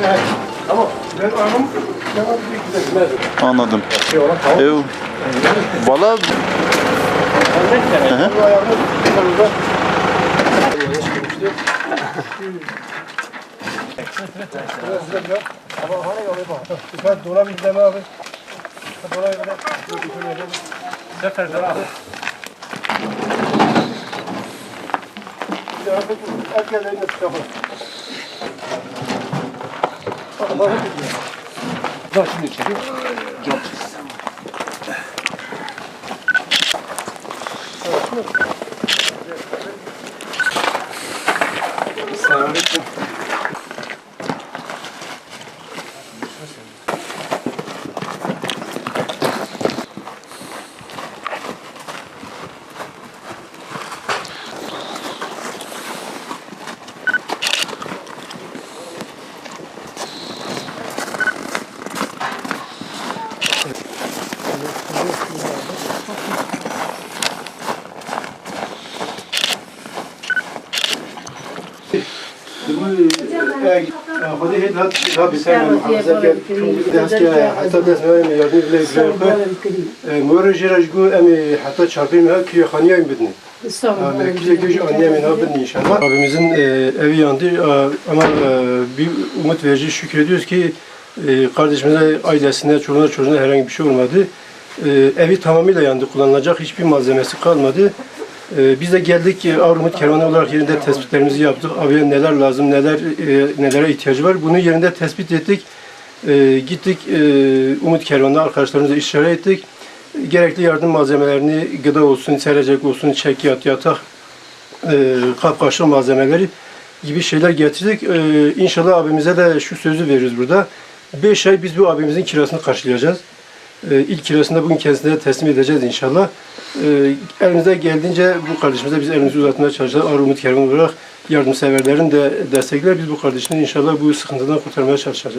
Evet. Tamam. Ben anım Anladım. Valla Bak şimdi içeri. Selamünaleyküm. خودی هیچ ها بیشتر محافظه کرد دست که حتی دست می‌آیم یادی لیبر مورد جرجگو امی حتی çarpayım ha ki xaniyayım bedni. Merkeze gücü anlayayım ha bedni inşallah. Abimizin evi yandı ama bir umut verici şükrediyoruz ki kardeşimize, ailesine, çocuğuna herhangi bir şey olmadı. Evi tamamıyla yandı, kullanılacak hiçbir malzemesi kalmadı. Biz de geldik Avrumut Kervanı olarak yerinde tespitlerimizi yaptık. Abiye neler lazım, nelere ihtiyacı var bunu yerinde tespit ettik. Gittik Umut Kervanı'na arkadaşlarımızla istişare ettik. Gerekli yardım malzemelerini gıda olsun, serecek olsun, çekyat, yatak, kapkaçlı malzemeleri gibi şeyler getirdik. İnşallah abimize de şu sözü veririz burada. 5 ay biz bu abimizin kirasını karşılayacağız. İlk kirasını da bugün kendisine teslim edeceğiz inşallah. Elimizde geldiğince bu kardeşimize biz elimizi uzatmaya çalışacağız. Avrumut Kervanı olarak yardımseverlerin de destekler. Biz bu kardeşini inşallah bu sıkıntıdan kurtarmaya çalışacağız.